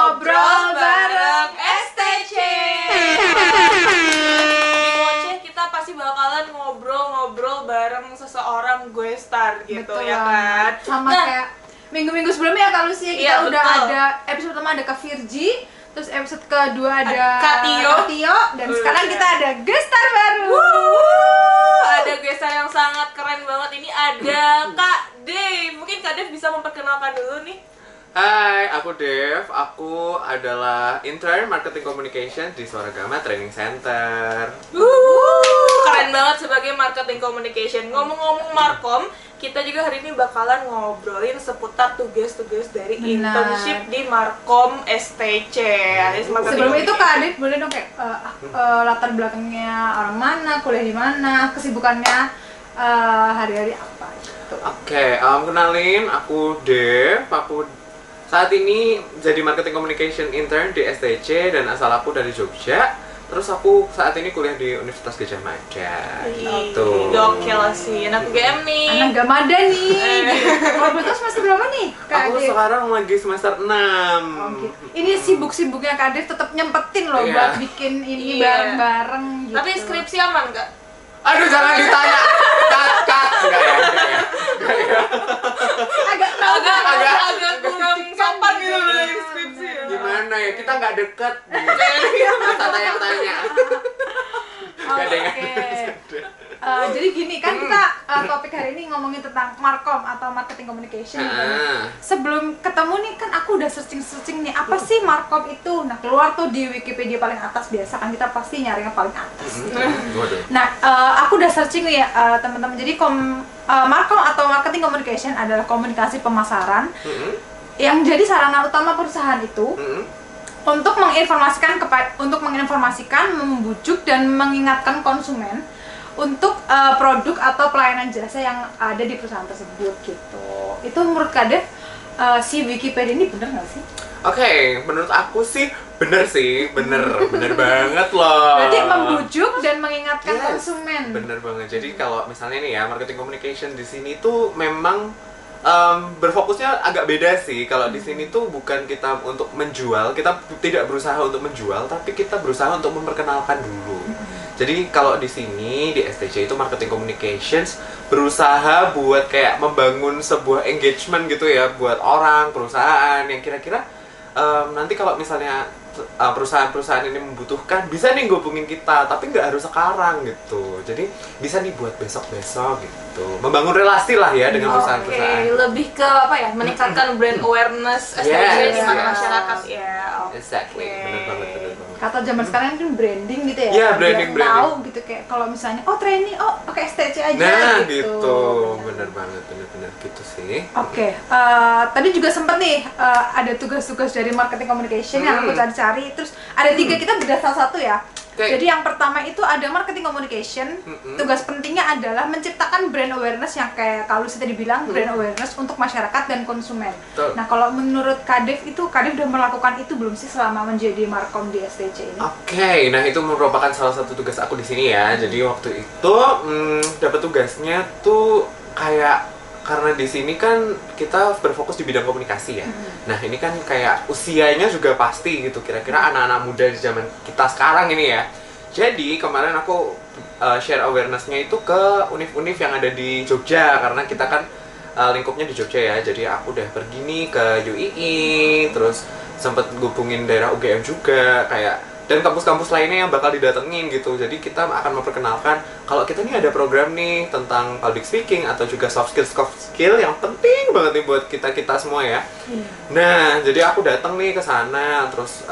Ngobrol bareng STC. Di Ngoceh kita pasti bakalan ngobrol-ngobrol bareng seseorang gue star gitu. Betul ya kan. Sama kayak minggu-minggu sebelumnya ya Kak Lucy, kita udah betul. ada episode pertama ada Kak Virgi, terus episode kedua ada Kak Tio, dan sekarang kita ada guest star baru. Ada guest star yang sangat keren banget. Ini ada Kak Dave. Mungkin Kak Dave bisa memperkenalkan dulu nih. Hai, aku Dev. Aku adalah intern marketing communication di Swaragama Training Center. Keren banget sebagai marketing communication. Ngomong-ngomong Markom, kita juga hari ini bakalan ngobrolin seputar tugas-tugas dari Benar. internship di Markom STC. alias marketing Sebelum itu communication. Kak Adit boleh dong kayak latar belakangnya orang mana, kuliah di mana, kesibukannya hari-hari apa gitu. Oke, kenalin, aku Dev. Aku saat ini jadi marketing communication intern di STC dan asal aku dari Jogja. Terus aku saat ini kuliah di Universitas Gadjah Mada. Gitu. Gokil sih, anak UGM nih. Anak Gamada nih. Kalau betul semester berapa nih Kak Aku Adit? sekarang lagi semester 6. Oke. Ini sibuk-sibuknya Kak Adit tetap nyempetin loh Iya. buat bikin ini Iya. bareng-bareng gitu. Tapi skripsi aman gak? Aduh, jangan ditanya. Cut. Enggak ya. agak Agak kurang sopan gitu dari skripsi ya. Gimana ya? Kita nggak deket. Masa tanya-tanya. Nggak ada yang Oke. Jadi gini kan kita topik hari ini ngomongin tentang Markom atau marketing communication gitu. Sebelum ketemu nih kan aku udah searching nih apa sih Markom itu. Nah keluar tuh di Wikipedia paling atas, biasa kan kita pasti nyari yang paling atas. Waduh. Nah aku udah searching nih ya teman-teman. Jadi Markom atau marketing communication adalah komunikasi pemasaran yang jadi sarana utama perusahaan itu untuk menginformasikan, membujuk dan mengingatkan konsumen untuk produk atau pelayanan jasa yang ada di perusahaan tersebut gitu. Itu menurut Kak Dev, si Wikipedia ini bener nggak sih? Oke, menurut aku sih bener banget loh. Berarti membujuk dan mengingatkan Yes, konsumen. bener banget. Jadi kalau misalnya nih ya marketing communication di sini tuh memang berfokusnya agak beda sih. Kalau di sini tuh bukan kita untuk menjual, kita tidak berusaha untuk menjual, tapi kita berusaha untuk memperkenalkan dulu. Jadi kalau di sini di STC itu marketing communications berusaha buat kayak membangun sebuah engagement gitu ya buat orang, perusahaan yang kira-kira nanti kalau misalnya perusahaan-perusahaan ini membutuhkan bisa nih hubungin kita, tapi nggak harus sekarang gitu. Jadi bisa nih buat besok-besok gitu. Membangun relasi lah ya dengan perusahaan-perusahaan. Oke, lebih ke apa ya? Meningkatkan brand awareness STC Yes, di mata yes. masyarakat ya. Oke. Exactly, bener banget. Kata zaman sekarang kan branding gitu ya. Iya, Biar branding. tahu gitu kayak kalau misalnya training, pakai STC aja Nah gitu. bener banget, bener gitu sih. Oke, tadi juga sempet nih ada tugas-tugas dari marketing communication yang aku cari-cari. Terus ada 3, kita beda salah satu ya. Oke. Jadi yang pertama itu ada marketing communication. Tugas pentingnya adalah menciptakan brand awareness yang kayak kalau tadi bilang brand awareness untuk masyarakat dan konsumen. Betul. Nah kalau menurut Kak Dev udah melakukan itu belum sih selama menjadi Markom di STC ini? Oke, nah itu merupakan salah satu tugas aku di sini ya. Jadi waktu itu dapat tugasnya tuh kayak karena di sini kan kita berfokus di bidang komunikasi ya. Nah ini kan kayak usianya juga pasti gitu. Kira-kira anak-anak muda di zaman kita sekarang ini ya. Jadi kemarin aku share awareness-nya itu ke univ-univ yang ada di Jogja karena kita kan lingkupnya di Jogja ya. Jadi aku udah pergi nih ke UII, terus sempet hubungin daerah UGM juga kayak dan kampus-kampus lainnya yang bakal didatengin gitu. Jadi kita akan memperkenalkan kalau kita nih ada program nih tentang public speaking atau juga soft skill yang penting banget nih buat kita semua ya. Nah, jadi aku datang nih ke sana terus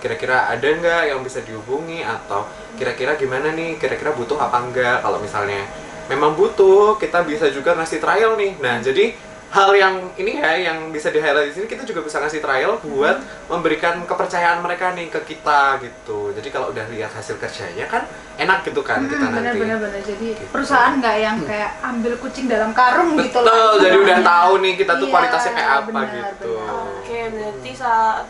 kira-kira ada nggak yang bisa dihubungi atau kira-kira gimana nih, kira-kira butuh apa enggak. Kalau misalnya memang butuh, kita bisa juga ngasih trial nih. Nah, jadi hal yang ini ya yang bisa di-highlight di sini, kita juga bisa ngasih trial buat memberikan kepercayaan mereka nih ke kita gitu. Jadi kalau udah lihat hasil kerjanya kan enak gitu kan kita nanti. Bener. Jadi perusahaan nggak yang kayak ambil kucing dalam karung gitu Betul, jadi udah tahu nih kita tuh Iya, kualitasnya kayak apa benar, gitu. benar. Oke, berarti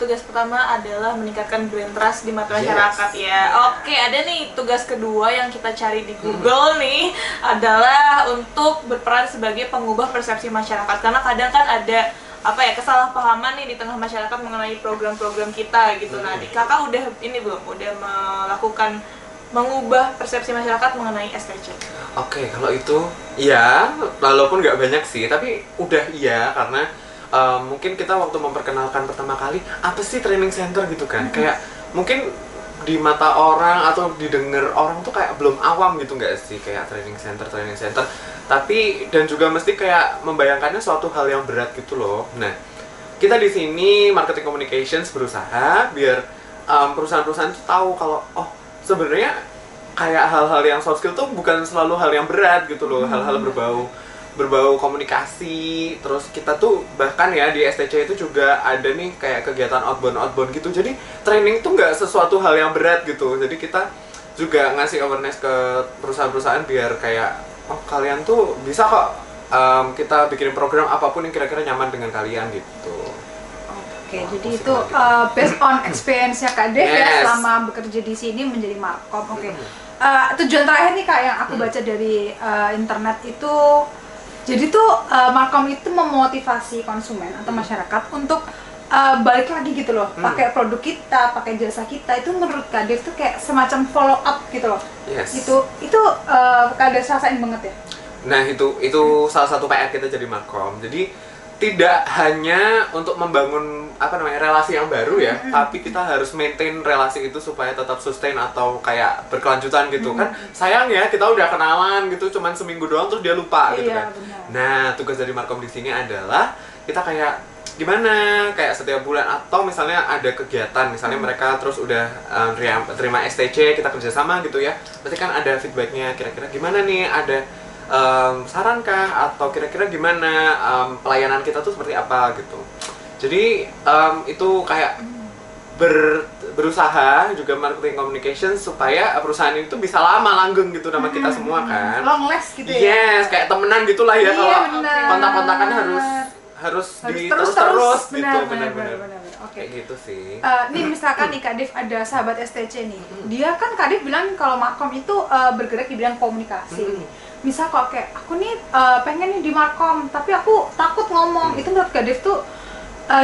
tugas pertama adalah meningkatkan brand trust di mata Yes. masyarakat ya. Oke, ada nih tugas kedua yang kita cari di Google nih adalah untuk berperan sebagai pengubah persepsi masyarakat. Karena kadang kan ada kesalahpahaman nih di tengah masyarakat mengenai program-program kita gitu. Nah, kakak udah ini belum? Udah mengubah persepsi masyarakat mengenai STC? Oke, kalau itu ya, walaupun nggak banyak sih, tapi udah iya karena mungkin kita waktu memperkenalkan pertama kali apa sih training center gitu kan, kayak mungkin di mata orang atau didengar orang tuh kayak belum awam gitu nggak sih, kayak training center, tapi dan juga mesti kayak membayangkannya suatu hal yang berat gitu loh. Nah, kita di sini marketing communications berusaha biar perusahaan-perusahaan tuh tahu kalau sebenarnya kayak hal-hal yang soft skill tuh bukan selalu hal yang berat gitu loh, hal-hal berbau komunikasi. Terus kita tuh bahkan ya di STC itu juga ada nih kayak kegiatan outbound gitu, jadi training tuh nggak sesuatu hal yang berat gitu. Jadi kita juga ngasih awareness ke perusahaan-perusahaan biar kayak kalian tuh bisa kok kita bikin program apapun yang kira-kira nyaman dengan kalian gitu. Oke, jadi itu based on experience-nya Kak Dev ya selama bekerja di sini menjadi markom. Oke. Tujuan terakhir nih Kak yang aku baca dari internet itu, jadi tuh markom itu memotivasi konsumen atau masyarakat untuk balik lagi gitu loh, pakai produk kita, pakai jasa kita. Itu menurut Kak Dev tuh kayak semacam follow up gitu loh. Itu Kak Dev rasain banget ya. Nah, itu salah satu PR kita jadi markom. Jadi tidak hanya untuk membangun relasi yang baru ya, tapi kita harus maintain relasi itu supaya tetap sustain atau kayak berkelanjutan gitu kan. Sayang ya kita udah kenalan gitu cuman seminggu doang terus dia lupa gitu kan. Benar. Nah, tugas dari markom di sini adalah kita kayak gimana, kayak setiap bulan atau misalnya ada kegiatan, misalnya mereka terus udah terima STC, kita kerjasama gitu ya, berarti kan ada feedbacknya, kira-kira gimana nih, ada sarankah atau kira-kira gimana pelayanan kita tuh seperti apa gitu. Jadi itu kayak berusaha juga marketing communication supaya perusahaan itu bisa lama langgeng gitu nama kita semua kan. Long last gitu ya. Yes, kayak temenan gitulah ya, kalau kontak-kontakan harus terus gitu, benar. Oke. Kayak gitu sih. Nih misalkan nih Kak Dev ada sahabat STC nih, dia kan Kak Dev bilang kalau markom itu bergerak di bidang komunikasi. Misal kok kayak aku nih pengen nih di markom tapi aku takut ngomong, itu menurut Kak Dev tuh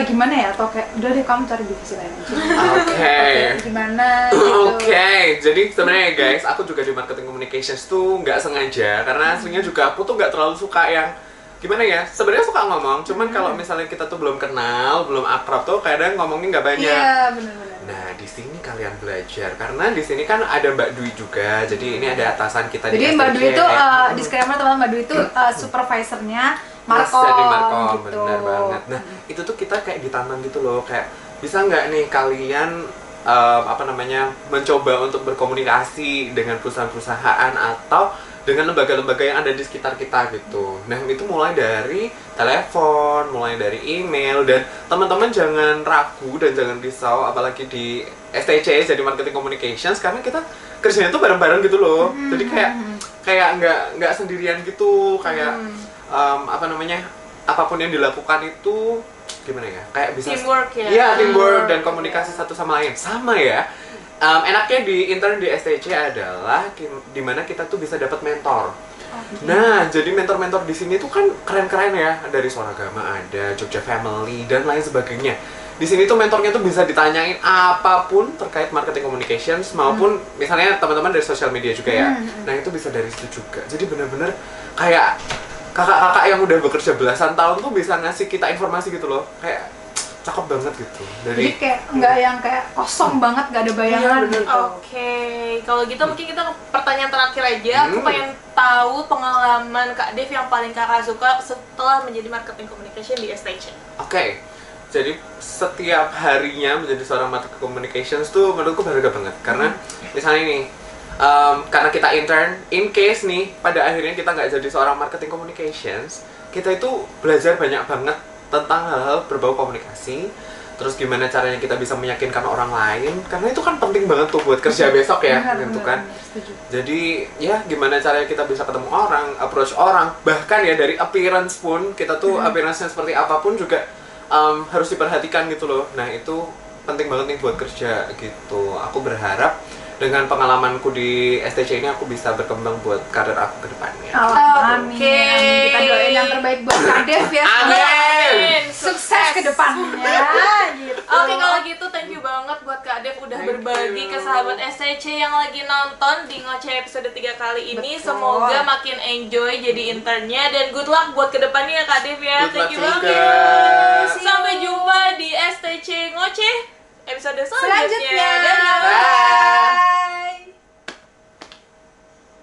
gimana ya, atau kayak udah deh kamu cari divisi lain aja. Oke, gimana gitu. Oke, jadi sebenarnya guys, aku juga di marketing communications tuh nggak sengaja karena aslinya juga aku tuh nggak terlalu suka yang gimana ya, sebenarnya suka ngomong, cuman kalau misalnya kita tuh belum kenal, belum akrab tuh kadang ngomongnya nggak banyak. Iya, benar-benar. Nah, di sini kalian belajar karena di sini kan ada Mbak Dwi juga. Jadi ini ada atasan kita di STC. Jadi Mbak Dwi itu disclaimer teman, Mbak Dwi itu supervisornya markom. Jadi markom, gitu. benar banget. Nah, itu tuh kita kayak ditantang gitu loh, kayak bisa nggak nih kalian mencoba untuk berkomunikasi dengan perusahaan-perusahaan atau dengan lembaga-lembaga yang ada di sekitar kita gitu. Nah, itu mulai dari telepon, mulai dari email, dan teman-teman jangan ragu dan jangan risau apalagi di STC jadi marketing communications karena kita kerjanya tuh bareng-bareng gitu loh. Jadi kayak nggak sendirian gitu, kayak apapun yang dilakukan itu gimana ya? Kayak bisa teamwork ya. Iya, teamwork dan komunikasi satu sama lain. Sama ya. Enaknya di intern di STC adalah dimana kita tuh bisa dapat mentor. Nah, jadi mentor-mentor di sini tuh kan keren-keren ya, dari Suara Gama ada, Jogja Family dan lain sebagainya. Di sini tuh mentornya tuh bisa ditanyain apapun terkait marketing communications maupun misalnya teman-teman dari sosial media juga ya. Nah, itu bisa dari situ juga. Jadi benar-benar kayak kakak-kakak yang udah bekerja belasan tahun tuh bisa ngasih kita informasi gitu loh. Kayak cakep banget gitu. Jadi kayak nggak yang kayak kosong banget, nggak ada bayangan gitu. Oke, kalau gitu mungkin kita ke pertanyaan terakhir aja. Aku pengen tahu pengalaman Kak Dev yang paling kakak suka setelah menjadi marketing communication di STC. Oke, jadi setiap harinya menjadi seorang marketing communications tuh menurutku berharga banget. Karena misalnya nih, karena kita intern, in case nih pada akhirnya kita nggak jadi seorang marketing communications, kita itu belajar banyak banget tentang hal-hal berbau komunikasi, terus gimana caranya kita bisa meyakinkan orang lain, karena itu kan penting banget tuh buat kerja besok ya, gitu kan. Jadi ya gimana caranya kita bisa ketemu orang, approach orang, bahkan ya dari appearance pun kita tuh appearance-nya seperti apapun juga harus diperhatikan gitu loh. Nah, itu penting banget nih buat kerja gitu. Aku berharap dengan pengalamanku di STC ini aku bisa berkembang buat karir aku ke depannya. Amin. Oke. Kita doain yang terbaik buat Kak Dev ya. Amin. Sukses ke depannya gitu. Oke, kalau gitu thank you banget buat Kak Dev udah Thank berbagi you. ke sahabat STC yang lagi nonton di Ngoceh episode 3 kali ini. Betul. Semoga makin enjoy jadi internnya dan good luck buat kedepannya ya Kak Dev ya. Good Thank luck you juga. banget. Sampai jumpa di STC Ngoceh episode selanjutnya. Selanjutnya.